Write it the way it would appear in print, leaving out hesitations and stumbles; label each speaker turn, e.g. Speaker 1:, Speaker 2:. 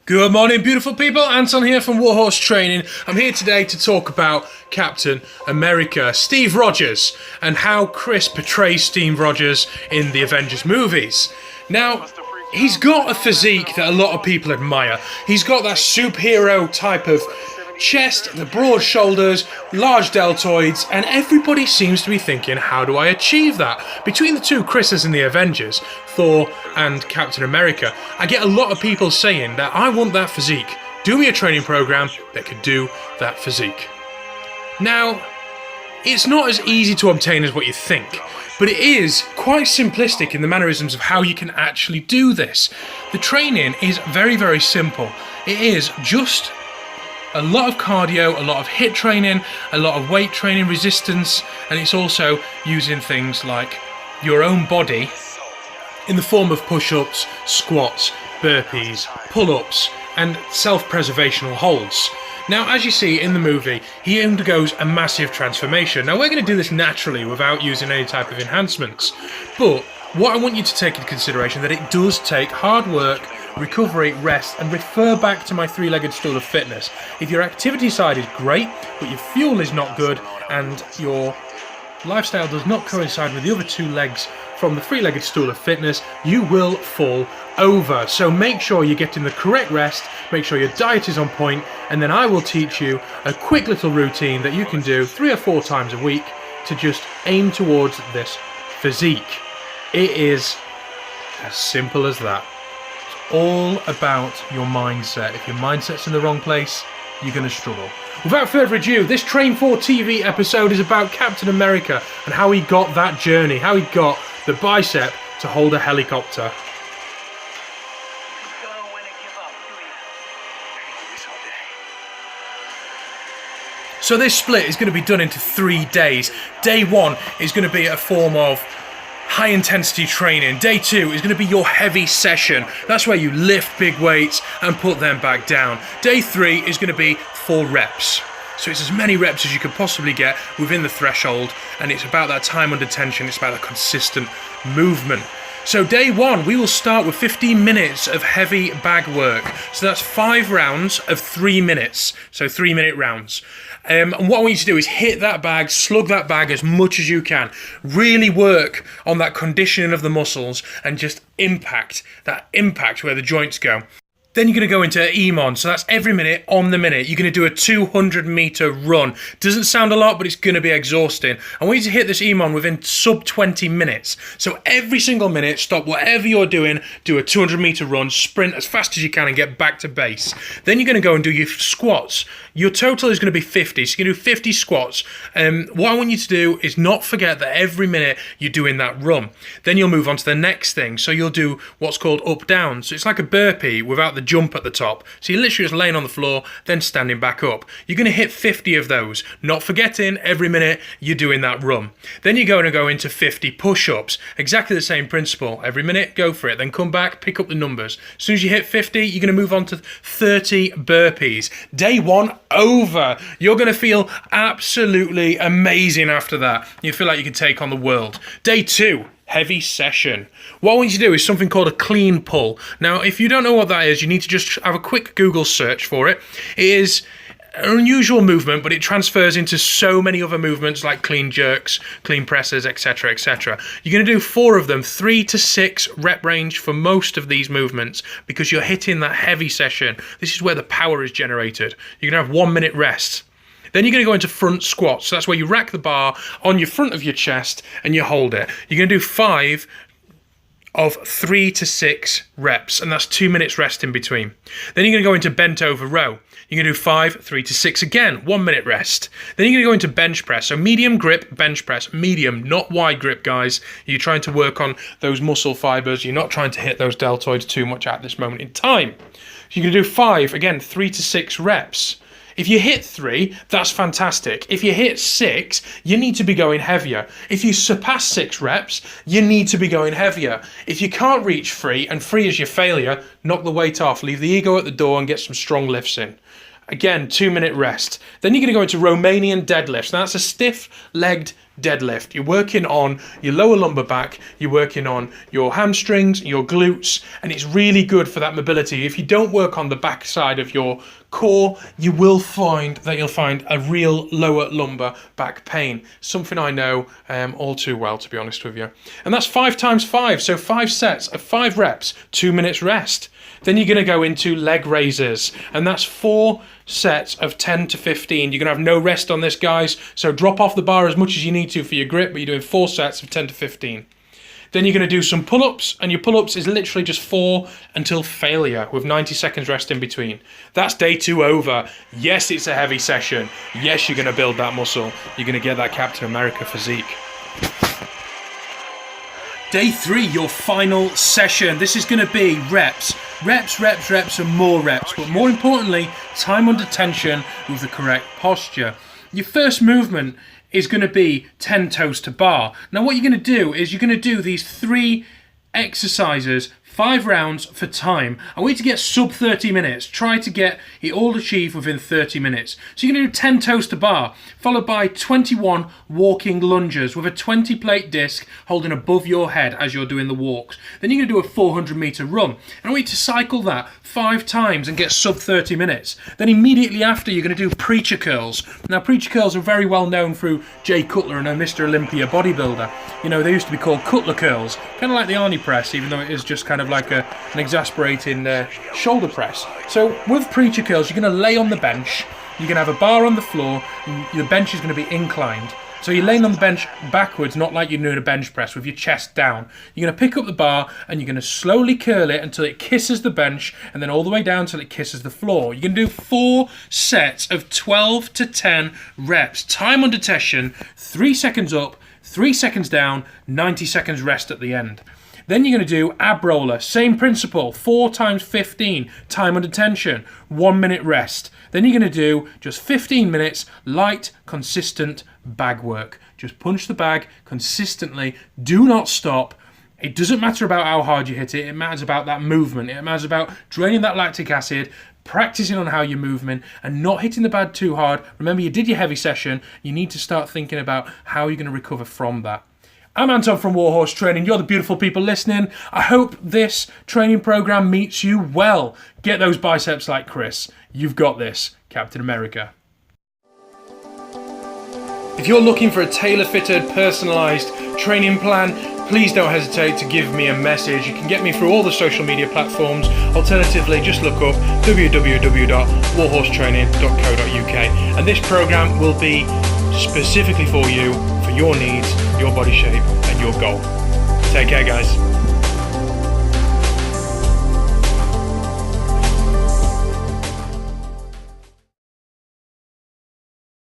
Speaker 1: Good morning, beautiful people. Anton here from Warhorse Training. I'm here today to talk about Captain America, Steve Rodgers, and how Chris portrays Steve Rodgers in the Avengers movies. Now, he's got a physique that a lot of people admire. He's got that superhero type of chest, the broad shoulders, large deltoids, and everybody seems to be thinking, how do I achieve that? Between the two Chris's in the Avengers, Thor and Captain America, I get a lot of people saying that I want that physique. Do me a training program that could do that physique. Now, it's not as easy to obtain as what you think, but it is quite simplistic in the mannerisms of how you can actually do this. The training is very, very simple. It is just a lot of cardio, a lot of HIIT training, a lot of weight training, resistance, and it's also using things like your own body in the form of push-ups, squats, burpees, pull-ups, and self-preservational holds. Now, as you see in the movie, he undergoes a massive transformation. Now, we're going to do this naturally without using any type of enhancements, but what I want you to take into consideration that it does take hard work, recovery, rest, and refer back to my three-legged stool of fitness. If your activity side is great, but your fuel is not good, and your lifestyle does not coincide with the other two legs from the three-legged stool of fitness, you will fall over. So make sure you're getting the correct rest, make sure your diet is on point, and then I will teach you a quick little routine that you can do 3 or 4 times a week to just aim towards this physique. It is as simple as that. All about your mindset. If your mindset's in the wrong place, you're going to struggle. Without further ado, this Train 4 TV episode is about Captain America and how he got that journey, how he got the bicep to hold a helicopter. So this split is going to be done into 3 days. Day 1 is going to be a form of high intensity training. Day 2 is going to be your heavy session. That's where you lift big weights and put them back down. Day 3 is going to be 4 reps. So it's as many reps as you could possibly get within the threshold, and it's about that time under tension, it's about that consistent movement. So day 1, we will start with 15 minutes of heavy bag work. So that's 5 rounds of 3 minutes. So 3-minute rounds. And what I want you to do is hit that bag, slug that bag as much as you can. Really work on that conditioning of the muscles and just impact where the joints go. Then you're going to go into EMON, so that's every minute on the minute. You're going to do a 200-meter run. Doesn't sound a lot, but it's going to be exhausting. I want you to hit this EMON within sub 20 minutes. So every single minute, stop whatever you're doing, do a 200-meter run, sprint as fast as you can and get back to base. Then you're going to go and do your squats. Your total is going to be 50, so you're going to do 50 squats. What I want you to do is not forget that every minute you're doing that run. Then you'll move on to the next thing. So you'll do what's called up-down. So it's like a burpee without the jump at the top. So you're literally just laying on the floor, then standing back up. You're going to hit 50 of those, not forgetting every minute you're doing that run. Then you're going to go into 50 push-ups. Exactly the same principle. Every minute, go for it. Then come back, pick up the numbers. As soon as you hit 50, you're going to move on to 30 burpees. Day 1 over. You're going to feel absolutely amazing after that. You feel like you can take on the world. Day 2. Heavy session. What I want you to do is something called a clean pull. Now, if you don't know what that is, you need to just have a quick Google search for it. It is an unusual movement, but it transfers into so many other movements like clean jerks, clean presses, etc., etc. You're going to do 4 of them, 3 to 6 rep range for most of these movements because you're hitting that heavy session. This is where the power is generated. You're going to have 1 minute rest. Then you're going to go into front squats. So that's where you rack the bar on your front of your chest and you hold it. You're going to do 5 of 3 to 6 reps, and that's 2 minutes rest in between. Then you're going to go into bent over row. You're going to do 5, 3 to 6 again, 1 minute rest. Then you're going to go into bench press. So medium grip bench press, medium, not wide grip, guys. You're trying to work on those muscle fibers. You're not trying to hit those deltoids too much at this moment in time. So you're going to do 5, again, 3 to 6 reps. If you hit 3, that's fantastic. If you hit 6, you need to be going heavier. If you surpass 6 reps, you need to be going heavier. If you can't reach 3, and 3 is your failure, knock the weight off, leave the ego at the door and get some strong lifts in. Again, 2-minute rest. Then you're going to go into Romanian deadlifts. Now that's a stiff-legged deadlift. You're working on your lower lumbar back, you're working on your hamstrings, your glutes, and it's really good for that mobility. If you don't work on the back side of your core, you will find that you'll find a real lower lumbar back pain. Something I know all too well, to be honest with you. And that's 5 times 5, so 5 sets of 5 reps, 2 minutes rest. Then you're going to go into leg raises, and that's 4 sets of 10 to 15. You're going to have no rest on this, guys, so drop off the bar as much as you need to for your grip, but you're doing 4 sets of 10 to 15. Then you're going to do some pull-ups, and your pull-ups is literally just 4 until failure with 90 seconds rest in between. That's day 2 over. Yes, it's a heavy session. Yes, you're going to build that muscle. You're going to get that Captain America physique. Day 3, your final session. This is going to be reps, and more reps. But more importantly, time under tension with the correct posture. Your first movement is going to be 10 toes to bar. Now what you're going to do is you're going to do these 3 exercises, 5 rounds for time. I want you to get sub 30 minutes. Try to get it all achieved within 30 minutes. So you're going to do 10 toes to bar, followed by 21 walking lunges with a 20 plate disc holding above your head as you're doing the walks. Then you're going to do a 400 meter run. And I want you to cycle that 5 times and get sub 30 minutes. Then immediately after, you're going to do preacher curls. Now, preacher curls are very well known through Jay Cutler and a Mr. Olympia bodybuilder. You know, they used to be called Cutler curls, kind of like the Arnie press, even though it is just kind of like an exasperating shoulder press. So with preacher curls, you're going to lay on the bench, you're going to have a bar on the floor, and the bench is going to be inclined. So you're laying on the bench backwards, not like you're doing a bench press with your chest down. You're going to pick up the bar and you're going to slowly curl it until it kisses the bench, and then all the way down until it kisses the floor. You're going to do 4 sets of 12 to 10 reps. Time under tension, 3 seconds up, 3 seconds down, 90 seconds rest at the end. Then you're going to do ab roller, same principle, 4 times 15, time under tension, 1 minute rest. Then you're going to do just 15 minutes, light, consistent bag work. Just punch the bag consistently, do not stop. It doesn't matter about how hard you hit it, it matters about that movement. It matters about draining that lactic acid, practicing on how you're moving, and not hitting the bag too hard. Remember, you did your heavy session, you need to start thinking about how you're going to recover from that. I'm Anton from Warhorse Training. You're the beautiful people listening. I hope this training program meets you well. Get those biceps like Chris. You've got this, Captain America. If you're looking for a tailor-fitted, personalised training plan, please don't hesitate to give me a message. You can get me through all the social media platforms. Alternatively, just look up www.warhorsetraining.co.uk. And this program will be specifically for you, for your needs, your body shape, and your goal. Take care, guys.